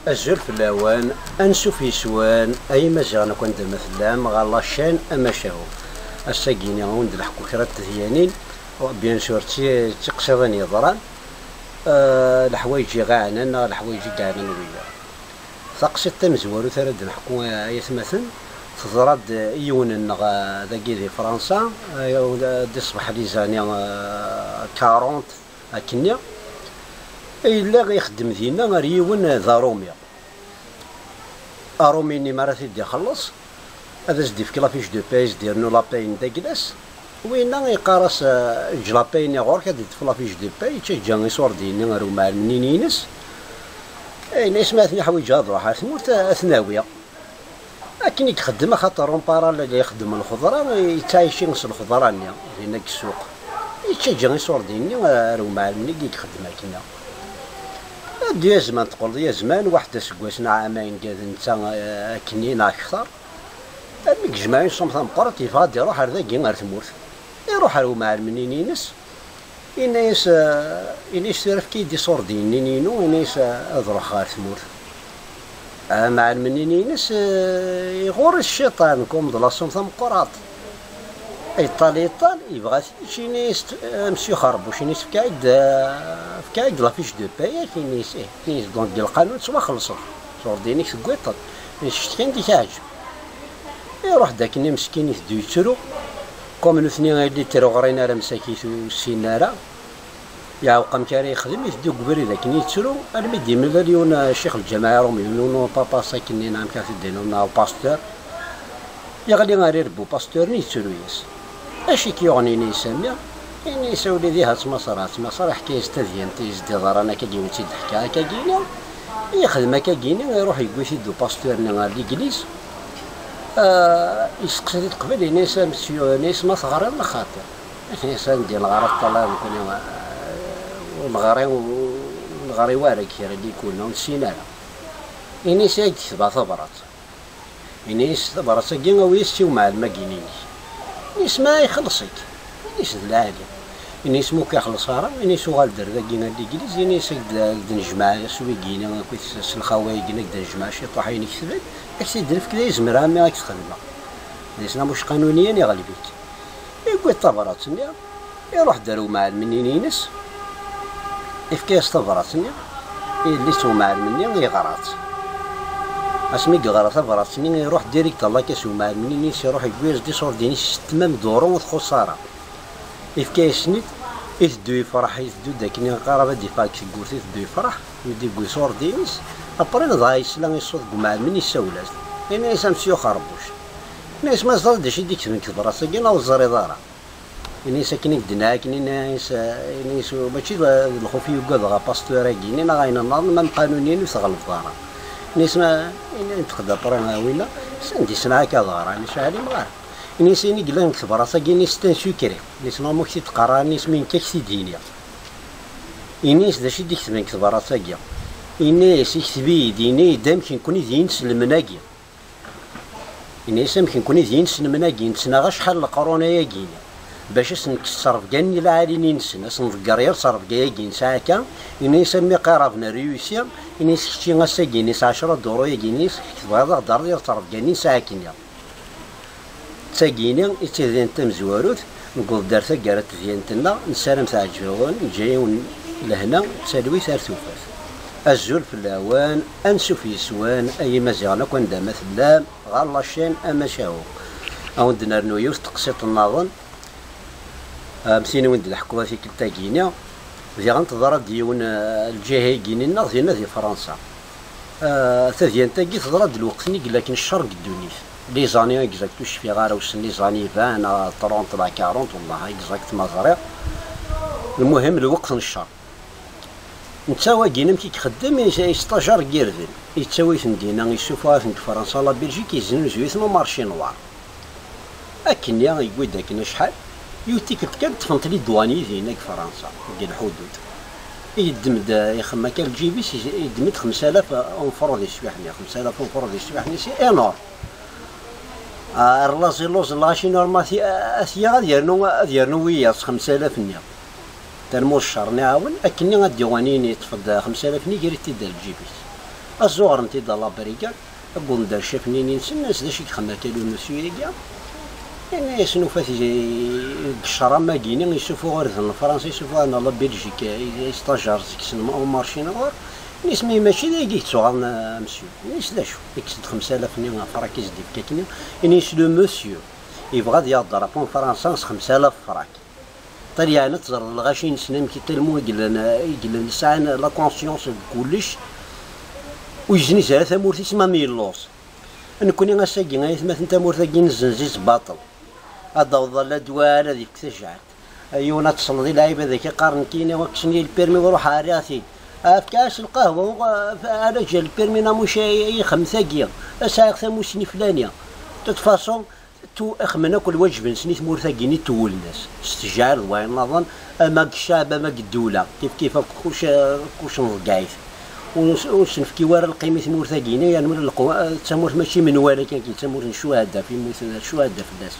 الزول في الاوان انسوف يسوان اي مزغنا كنت مثلا غالا شان اما شاهو الساقيني غوند الحكو كرات تهيانين بيان سور تقصدن يضران الحوايج غاعنا الحوايج كاعنا ويا ثقسي تمزورو ثرد نحكو يثمثن تضرد يون النغا ذاكي دي فرنسا دي صباح لي زاني 40 اكنيا إلا غيخدم دينا ريون ضروميا أروميني مراتي دي خلص هذا زدي في كلافيش دو بايز ديرنو لاباين داكلاس وينا يقارس جلاباين غورك هادي في لافيش دو باي تيجا يصور دينا رو مع المنينينس اين اسماتني حوايج هاد روحها تموت اثناويه لكن يخدم خاطر اون بارال اللي يخدم الخضره يتعايشين نص الخضره نيا هناك السوق يتجا يصور دينا رو مع المني يخدم هكذا يا زمان تقول يا زمان واحد سكواسنا عامين كذا نتا كنين اكثر ملي جماعين صمت مقرط يفاد يروح على ذاك غير تموت يروح على مع المنينينس إناس تعرف كي يدي صور دينينو إناس أضرخ غير تموت مع المنينينس يغور الشيطان كوم دلاصهم ثم قراط يطال يبغى شي ناس مشي يخربوا شي ناس في كايد لافيش دو باي كاين دونك ديال القانون سوا خلصوا صور دينيك سكويطات شفت كاين ديك عاجب يروح داك الني مسكين يدو يترو كوم الاثنين اللي ترو غرينا راه مساكيت والسيناره يا وقام كاري يخدم يدو قبري داك الني يترو انا ما ديما ليون الشيخ الجماعه راهم يقولوا بابا ساكنين نعم كاع دينونا باستور يغلي غير يربو باستور يترو ياس اشي كيغنيني يسمى يعني يسولي ذيها تمصر حكاية تدين تيزدي ضرانا كاكيني تيضحكا كاكينا يخدم كاكينا يروح يقول يدو باستورنا غير ليكليز يسقسي قبل ناس مسيو ناس ما صغار لا خاطر ناس ديال الغرض طلع نكون والغري وارك اللي يكون ونسينا يعني سايد تبع ثبرات يعني ثبرات كاين ويستيو مع الماكينين يسمع يخلصك ينيس العالم ينيس مو كيخلص راه ينيس غالدر ذاكينا الانجليز ينيس نجمع سويكينا كيت الخوايق نقدر نجمع شي طاحين يكتبك اكسي درف كذا يزمرها مي راك تخدمها ليسنا مش قانونيا يغلبك يقول طبراتني يروح دارو مع المنينينس كيف طبراتني اللي تو مع المنين يغرات اسمي غرات طبراتني يروح ديريكت الله كاسو مع المنينينس يروح يقول دي صور ديني تمام دورو خساره يفكايسنيت يدو يفرح يدو داكني قرابه دي فاك كورتي يدو يفرح يدي يقول صور دينيس ابرين ضايس لا يصوت مع من يسولات يعني يسمسي يخربوش ناس ما زال داش يديك من كبراسه كاين وزاري دارا يعني ساكنين دنا كاين ناس ماشي الخوف يوقع غا باستور كاين غاينا ما قانونيين وسغلف دارا ناس ما تقدر برا وينا سندي سنعه كدارا يعني شحال مغار يعني سيني قلنا كبراسه كاين ناس سكري ناس ما مكتي تقرا ناس من كاكسي دينيا يعني داش يديك من كبراسه كاين الناس يكتبي ديني دامكن كوني دين سلمناكي الناس يمكن كوني دين سلمناكي نتسنا غا شحال القرونه ياكين باش نكسر كاني لا عالي نسنا نذكر غير صرف كاين ساعه كان الناس مي قربنا ريوسيا الناس كشتي غاساكي ناس 10 دورو ياكين هذا دار ديال صرف كاني ساعه كينيا تاكينا يتزين تمزواروت نقول دارتا كارت ديالتنا نسالم تاع الجوون جايون لهنا تسالوي ثارثوفات الزول في الاوان انسوف يسوان اي مزيغنا كون دا مثلا غار لاشين اما شاو او ندنا رنويوس تقسيط الناظن مسيني وند الحكومه في كلتاكينا ذي غنتضرب ديون الجهه كينينا ديالنا في فرنسا تاذيان تاكي تضرب الوقت نيك لكن الشرق الدونيس لي زاني اكزاكتو شفي غار وسن لي زاني 20 30 لا 40 والله اكزاكت ما زريق المهم الوقت الشرق نتساوى كينا ملي كيخدم يستاجر كيرفل يتساوي تندينا يشوفوها في فرنسا لا بلجيك يزنو زويت ما مارشي نوار اكن يقول داكنا شحال يوتيكت كانت تفنط لي دواني هناك فرنسا ديال الحدود يدمد يخما كان الجيبيس يدمد 5000 اونفرو ديال السواحني 5000 اونفرو ديال السواحني سي انور رلازي لوز لاشي نورماتي اسيا ديالنو وياس 5000 نيا ترمو الشهر نعاون اكني غاديوانيني تفض 5000 نيكري تيدار الجيبيس الزغر نتي دا لابريكان أقول دار شافني ننسى الناس داش يخمر كالو المسيو ياكا يعني يسنو فات الشرا ما كيني يشوفو غير فرنسا يشوفو أنا لا بلجيكا يستاجر سكسن أو مارشينا غير نسمي ماشي دايك يتسوغن مسيو نيس داشو يكسد 5000 ني فراكيز ديك كاكني نيس لو مسيو يبغى يهضر بون فرنسا 5000 فراك طليانة تزر الغاشين سنين كي تلمو يقلن ساعة لا كونسيونس كلش ويجني زعما ثمورتي تسمى ميلوس نكوني غاساكي غايث مثلا ثمورتي نزنزيز باطل هذا وظل دوالة ديك تشعل ايونا تصل دي لعيبة ذاك قارن كينا وكسني البيرمي وروح عرياتي في كاس القهوة أنا جا البيرمي ناموش أي خمسة كيا أساق ثموسني فلانية تتفاصل تو أخمنا كل وجب سنيت مورثاقيني تول الناس استجعل وين نظن أما الشعب أما الدولة كيف كوش نرقعيث ونسنفكي ورا القيمة مورثاقيني يعني من القوى تسمور ماشي من ولا كان كيتسمور شهادة في مثل شهادة في الناس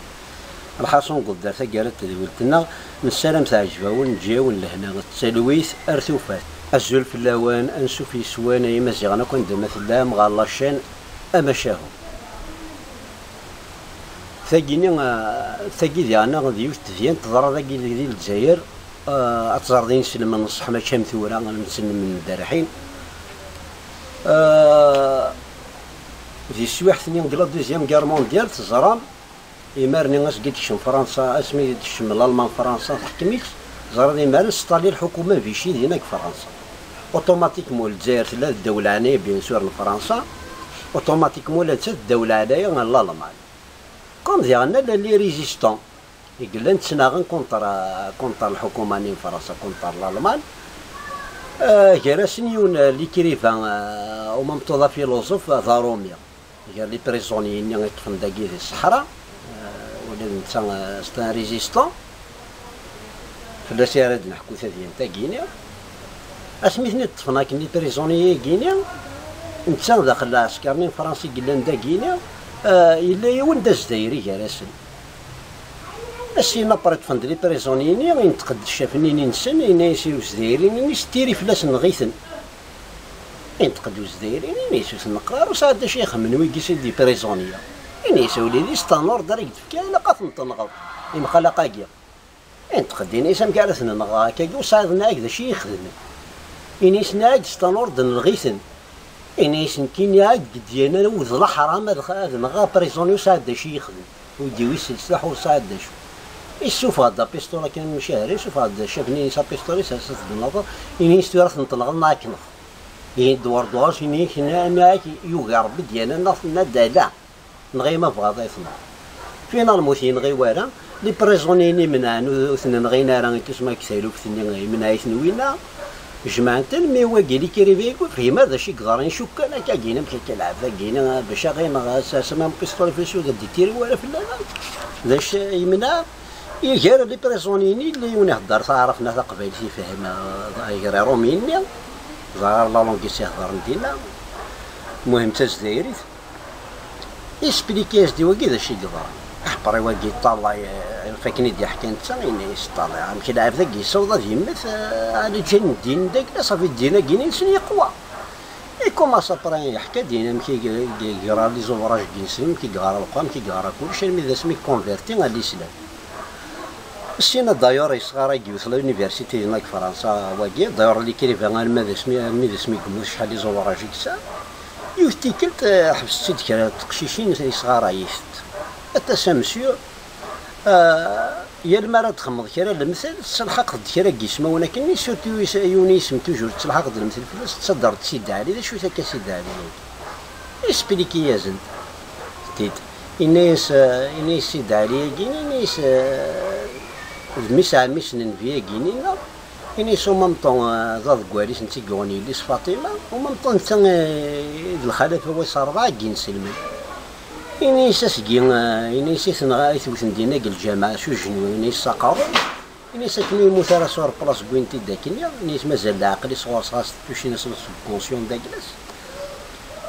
الحاصل قدر ثقالت تدولتنا من السلام تعجبها ونجيو لهنا التلويث أرثوفات الزول في اللوان أنسو في سوانا يمزيغنا كون دم مثلا مغالاشين أما شاهو ثاقي ديالنا غادي يوث تضرر ذاكي ديال الجزائر أتزار دين سلم من الصح ما كام ثورة نسلم من الدارحين في السواح ثاني نقلا دوزيام كار مونديال تزرام يمارني غاس قيت شم فرنسا اسمي تشم الالمان فرنسا تحكميت زرا يمارن ستالي الحكومه في شي هناك فرنسا اوتوماتيكمون الجزائر ثلاث الدوله عنايه بيان سور فرنسا اوتوماتيكمون لا الدوله عنايه الالمان كون ديالنا لي ريزيستون يقول لنا تسناغن كونتر الحكومه نين فرنسا كونتر الالمان جراسنيون لي كريفان او ممتوضه فيلوسوف ضاروميا قال لي بريزونيين اللي يطفن داكي في الصحراء ولا نتا ستان ريزيستون فلاش راه نحكو ثاني نتا كينيا اسميتني طفنا كني بريزونيي كينيا نتا داخل العسكرين فرنسي قال لنا دا كينيا الا يون دا الجزائري جراسن السينا بريت فندري بريزونيني ينتقد شافني ننسن ينايسي وزدايري نستيري فلاس نغيثن ينتقد وزدايري ينايسو نقرار وساعد شيخ من ويكيس دي بريزونيا ينايسو وليدي ستانور داريك تفكا لا قاثن تنغض يمخلقا كيا ينتقد ينايسا مكالثن نغا كاكي وساعد ناك ذا شي يخدم ينايس ناك ستانور نغيثن ينايس كين ياك ديانا وذلا حرام هذا نغا بريزوني وساعد شي يخدم ويديوي السلاح وساعد شو يشوف هذا بيستولا كان مشاهري يشوف هذا شافني صار بيستولي ساسس بالنظر يني استوارث نطلق ناكنخ يدور دواش يني هنا معاك يوغر بديانا ناض دالا نغي ما بغا ضيفنا فينا الموثين غي ورا لي بريزونيني من عنو وثنا نغينا راه كيسما كسالو ثني من عايث نوينا جماعة مي واقيلي كيريفيكو فيما هذا شي كغارين شوكا انا كاكينا كيلعب كاكينا باش غير اساسا بيستولي في السوق دي تيري ولا في لاش يمنع يجار لي بريزونيني اللي يهضر تعرفنا ثا قبيل فهم يقرا رومينيا ظهر لا لونغي يهضر ندينا المهم تا الجزائري يسبليكي دي واكي داكشي اللي ظهر حبري واكي طالع فاكني دي حكى نتا ينايس طالع ماشي لاعب ذاك يصوض يمث على جن الدين داك صافي دينا كاينين سن يقوى يكوماس ابري يحكى دينا كيقرا لي زوفراج كينسلم كيقرا القران كيقرا كلشي ملي اسمي كونفيرتي على الاسلام السينا دايور يصغر يجوز لونيفرسيتي هناك فرنسا واكي دايور اللي كيريفا ماذا اسمي كمل شحال لي زوفراج كسا يفتيكلت حبستي ديك تقشيشين يصغر يفت حتى سامسيو يا المرا تخمض كرا المثل تلحق كرا كيسما ولكن سورتو يوني اسم توجور تلحق المثل فلاس تصدر سيد علي ذا شو ثاك سيد علي اسبليكي يازن تيت الناس سيد علي كاين الناس المسا مسنن فيا كاينين الناس مامطون ضاد كواريس نتي كوني ليس فاطمه ومامطون تا الخلافه وصار كاين سلمان إنيس سكين إنيس ثنغا يثبت ندينا الجامعة شو جنو إنيس ساقر إنيس كني مثلا صور بلاص بوينتي داكنيا إنيس مازال العقل صغار صغار توشي ناس الكونسيون داكلاس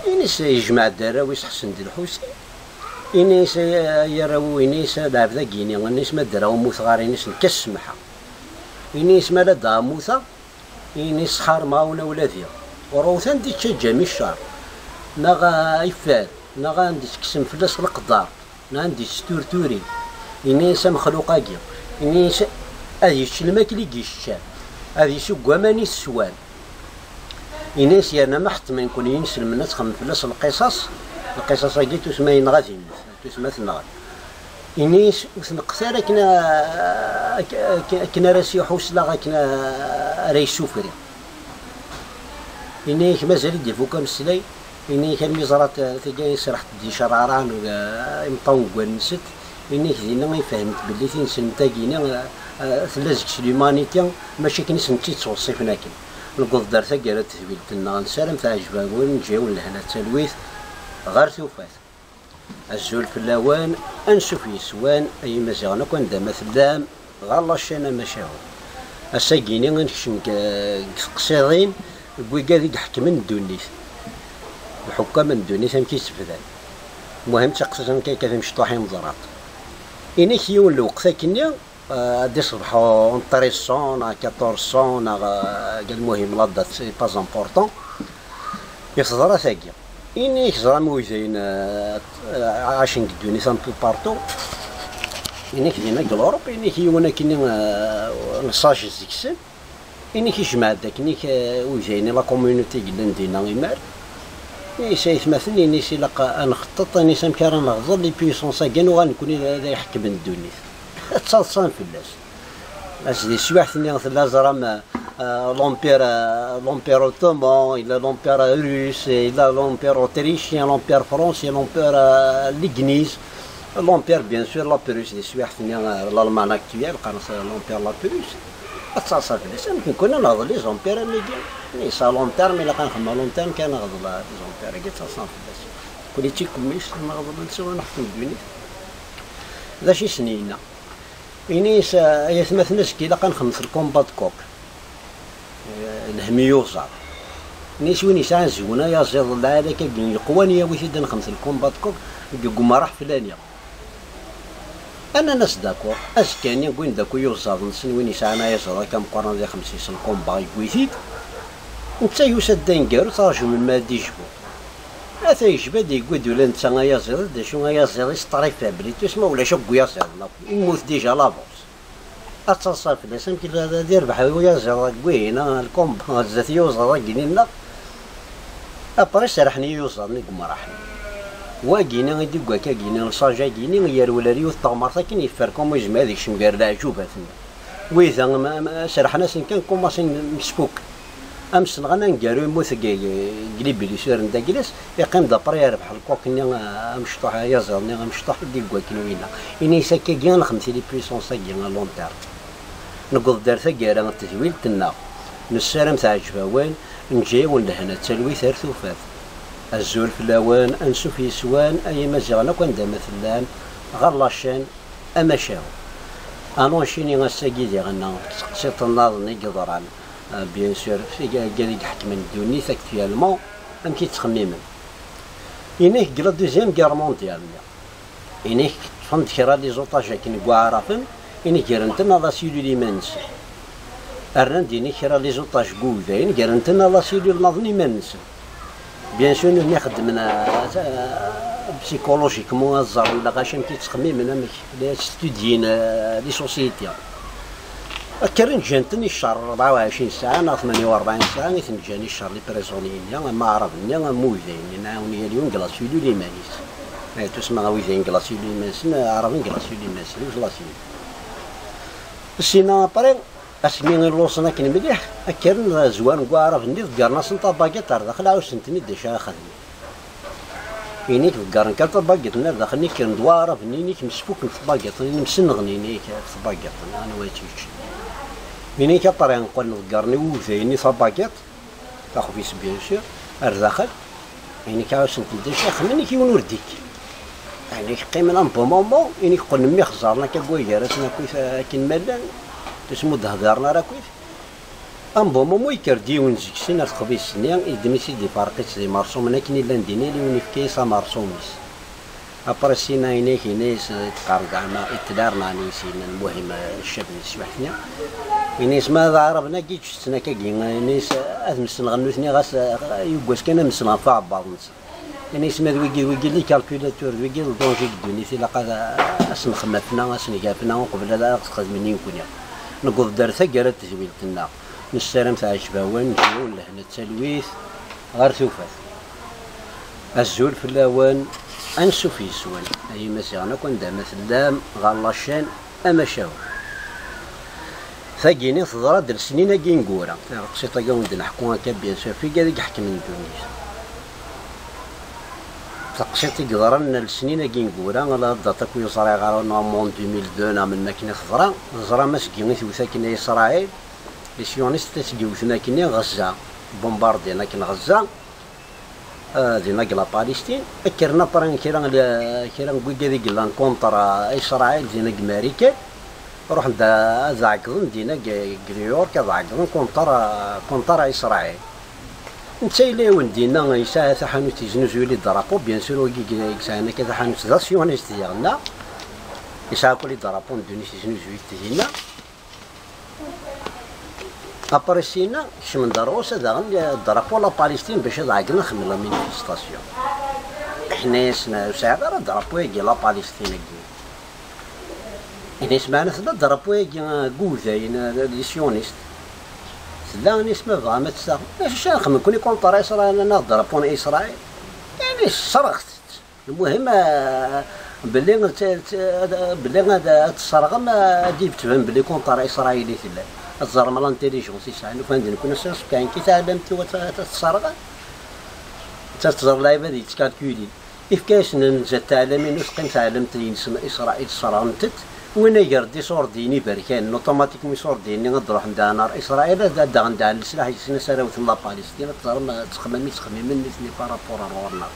إنيس يجمع الدراويس حسن ديال الحوسي إنيس يراو إنيس لعب ذا كيني إنيس ما دراو موث غار إنيس نكسمحها إنيس مالا دا موثا إنيس حار ماونا ولا ذيا وروثان دي تشجع من الشهر نغا يفاد نغا عندي تكسم فلاس القدار عندي ستورتوري إنيس مخلوقاكي إنيس هذه الشلمات اللي كيشتان هذه سوق ماني السوال إنيس أنا ما حط ما يكون ينسل من الناس خمم فلاس القصص هاكي تسمى ينغازين تسمى تنغا إنيس وثنقثار كنا راسي حوسلا كنا راي سوفري إنيك مازال يدي فوق مسلاي إنيك المزرات تجاي سرحت دي شراران ومطوق ونست إنيك دينا ما يفهمت بلي تنسن تاكينا ثلاث سليمانيتي ماشي كنسنتي توصفنا كي نقول دار ثقيلة تثبيلتنا نسالم تعجبها وين نجيو لهنا تلويث غير توفات الزول في اللوان انشوف يسوان اي مزيغنا كون دا مثلا غالا الشانا مشاو الساقيني غنكشم قصيرين بويكادي يحكم الدونيث الحكام الدونيث هم كيستفدان المهم تقصصن كيف مشطوحين مزرات إني كيون الوقت كني دي صبحو انتريسون 1400 المهم لا دات سي با امبورطون يصدر ثاقي إني كزرا مويزين عايشين كدوني سان بو بارتو إني كدينا كالأوروب إني كيونا كني نصاجي زيكسن إني كيجمع داك إني ويزيني لا كوميونيتي قلنا دينا غيمار إني سيتمثل إني سيلاقا نخطط إني سامكارا نغزر لي بيسونس كان وغنكون هذا يحكم الدوني تصلصان في الناس أسدي سواحت إني مثلا زرام l'empire ottoman, il a l'empire russe, il a l'empire autrichien, l'empire français, l'empire l'église, l'empire bien sûr la Prusse, l'Allemagne actuelle, l'empire la Prusse. Ça fait des scènes qu'on a les empires américains. Ça long terme, il a quand même long terme qu'il y a les empires qui sont sans fait. Politique communiste, on a besoin de l'Union. ذا شي سنينا. إنيس يثمث نسكي لقى نخمس الكومبات كوك. الهم يوصل نيس وين يسعى زونا يا زيد الله عليك القوانية ويثيد نخمس الكومبات كوك يقوم راح فلانية أنا ناس داكور أسكاني وين داكو يوصل نسن وين يسعى يا زيد كم قرن ذي 50 كومبا يويثيد نتا يوسد دينكارو ترجو من ما ديجبو هذا يجبد يقود ولا نتا يا زيد دا شو يا زيد يسطريفها بلي تسمى ولا شو يا زيد يموت ديجا لافونس أتصل في الاسم كذا دير بحوي يا زرق وين الكومبا زات يوصل جنينا أبرش سرحني يوصل نقوم راحني واجينا غادي كاكا جينا الصاجا جينا يا الولاري والطمر ساكن يفركم ويجمع هذيك شمكار العجوبة وإذا سرحنا سن كان كوماسين مسفوك أمس نغنى نقارو يموت قليب لي سير نتا جلس يقيم دابري يربح الكوكني مشطوح يا زرني مشطوح ديك كوكينوينا إني ساكا كيان خمسة لي بيسونس كيان لون تيرم نقول دار ثقيرة التثويل تنا نسالم تعجبها وين نجيو لهنا تلوي ثرث وفاف الزول في الاوان انسو في سوان اي مزيغنا كون دا مثلا غير لاشين اما شاو انو شيني غاساكي دي غنا تقسيط الناظر يقدران بيان سور قال يحكم الدوني اكتوالمون ام كيتخممن إنيك قلا دوزيام كير مونديال إنيك تفند كرا لي زوطاج كي كواعرفن إنيك قرنتنا لا سيلو لي مانس أرن ديني كرا لي زوطاج كوداين قرنتنا لا سيلو ناضني مانس بيان سور نخدمنا بسيكولوجيكمون الزر ولا غاشم كيتخممن امك لا ستوديين لي سوسيتي كرن جانتني الشهر 24 ساعة نا 48 ساعة نيثن جاني الشهر لي بريزونيين ما عرفني مويدين نعاوني اليوم كلاسيلو لي مانيس تسمع ويدين كلاسيلو لي مانيس عرفين كلاسيلو لي مانيس واش لاسيلو السينا بري اسمي نلوصنا كي مليح كرن زوان كواعرف ندير كارنا سنطا باكيت داخل عاود سنتني ديشا خدمي ينيك كارن كارت باكيت نار داخلني كرن دوارف نينيك مسفوك في باكيت مسنغني نيك في باكيت انا ويتيش منين كطريق نقول نذكرني وزيني صباكيت تاخذ فيس بيان سور الداخل يعني كاوس نقدر شيخ مني كيون ورديك يعني قيمنا ان بو مومون يعني نقول نمي خزارنا كبوي جارتنا كيف كين مالان تسمو دهدارنا راه كيف ان بو مومون يكردي ونزيك سنه الخبيث سنيان يدمي سيدي فارقيت زي مرسوم انا كاين لا نديني لي وني في كيسا مرسوميس ابرا سينا هناك ناس تقارب زعما اتدارنا نيسين المهم الشاب نسمحنا ناس ما عرفنا كي شفتنا كي ناس ادمسن غنوثني غاس يوكاس كان مسن غفا بعض يعني يسمى ويجي لي كالكولاتور ويجي الدونجي الدنيا إلا قاد أسن خمتنا أسن قافنا وقبل هذا تخذ مني وكنيا نقول دارتها قالت تزويلتنا نسالم تاع الشباوان نجيو لهنا التلويث غير ثوفات الزول في اللاوان أنسو في السوان أي مسيغنا كون دا مثلا غالاشان أما شاو ثاقيني تضرى در سنين كي نقورا قصيطة كون نحكو هكا بيان سور في كذا يحكم من الدنيا تقصيتي قدرنا السنين كي نقورا على داتك ويصرا غير نومون 2002 من ماكينة خضرا زرا مسكيني ثوثا كنا إسرائيل لي سيونيست تسقيوثنا كنا غزة بومباردينا كنا غزة دينا كلا باليستين كرنا بران كيران بوكادي كلا كونترا إسرائيل دينا أمريكا روح دا زعقن دينا نيويورك زعقن كونترا إسرائيل نتايلي وندينا يساعد ثحانوت يزنوزولي الدرابو بيان سور وكي يساعدنا كذا حانوت ذا سيونيست ديالنا يساعدوا لي الدرابو ندوني يزنوزولي تهينا ابريسينا شمن داروس هذا الدرابو لا باليستين باش ضاعقنا خمم لا مانيفيستاسيون حنا سنا ساعد راه الدرابو يجي لا باليستين يجي إذا سمعنا هذا الدرابو يجي كوزاين لي سيونيست لا نسمع فما تسا اش نخمم كوني كونطرا إسرائيل أنا ضربون إسرائيل يعني صرخت المهم بلي هذا الصرغه ما جيب تفهم بلي كونطرا إسرائيلي تلا الزرمه لانتيليجونس يساعدنا فهمتني كنا سنس كاين كي تعلمت الصرغه تتزر لايبه دي تكالكولي كيف كاش نجا تعلمين وسقيم تعلمت إسرائيل صرغنتت وين يردي صور ديني بركان اوتوماتيكمون صور ديني غنروح عند نار اسرائيل دا عندها السلاح يسنا سراوت لا باليستين تخممي مني ثني بارابور رورنا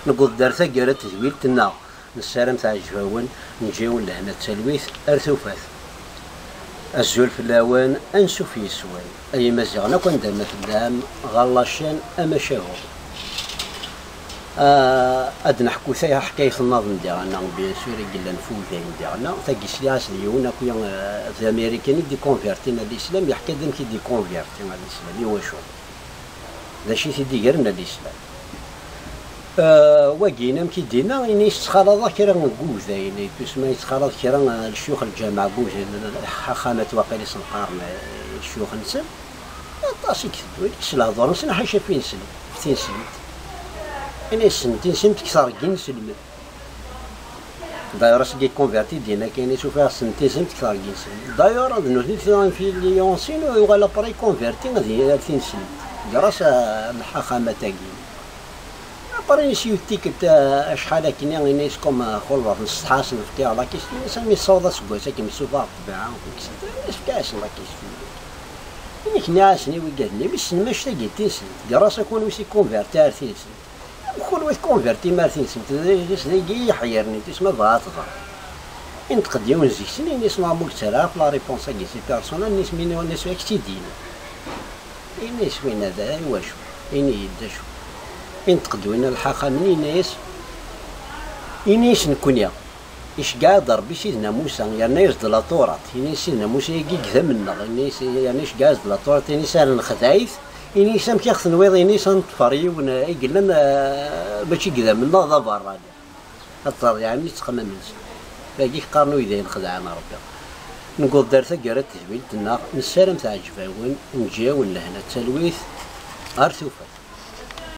نقول دارتها قالت تزويلتنا نسالم تاع الجفاون نجيو لهنا التلويث ارثوفات الزول في الاوان انسو في السوان اي مزيغنا كون دام في اللام غلاشان اما شاهو أد نحكو فيها حكاية النظم ديالنا بيان سور قلنا نفوذين ديالنا تاكيس لي عسليون كويا في أمريكاني دي كونفيرتينا الإسلام يحكي دم كي دي كونفيرتينا الإسلام يوا شو ذا شي تيدي غيرنا الإسلام واقينا كي دينا يعني يستخلط كرا نقوزا يعني تسمى يستخلط كرا الشيوخ الجامعة قوزا خامة واقيلا سنقارن الشيوخ نسل طاسي كتبوا سلا دور نسنا حاشا فين سلم فين سلمت أنا سنتين سمت كثر كين سلم داير كي كونفيرتي دينا كاين يشوفها سنتين سمت كثر كين سلم داير نوثي في ليونسين ويغالا بري كونفيرتي غادي 2000 سلم جراس الحاخامة تاعي بري نسيو التيكت شحال كاين غينيس كوم خولفر نستحاسن في لا كيسيون سمي الصودا سكوسا كيما سوفا الطبيعة وكيس كاش لا كيسيون يعني كنا عاسني ويقادني باش نماش تاقي تنسل جراس كون ويسي كونفيرتي 2000 سلم كل واحد كونفيرتي مارتين سمت زي يحيرني تسمى باطفا انت قد يوم زيكسني نسمع مكترا في لا ريبونس كي سي بيرسونال نسميني ونسوا كتيدين إني سوين هذا واشو إني يدا شو انت قد وين الحاقة مني ناس إنيش نكونيا إيش قادر بيش يدنا موسى يعني يرد لا طورات إني سيدنا موسى يجي كذا منا يعني إيش قاز لا طورات إني سال الخدايث إني سام كيخصن ويض إني سنتفري ونا يقلن ماشي كذا من لا برا هذا يعني تخمم منسي باقي قارنو إذا خدعنا ربي نقول دارتها قالت تزويلتنا نسالم تاع الجفاون نجيو لهنا التلويث ارثوفات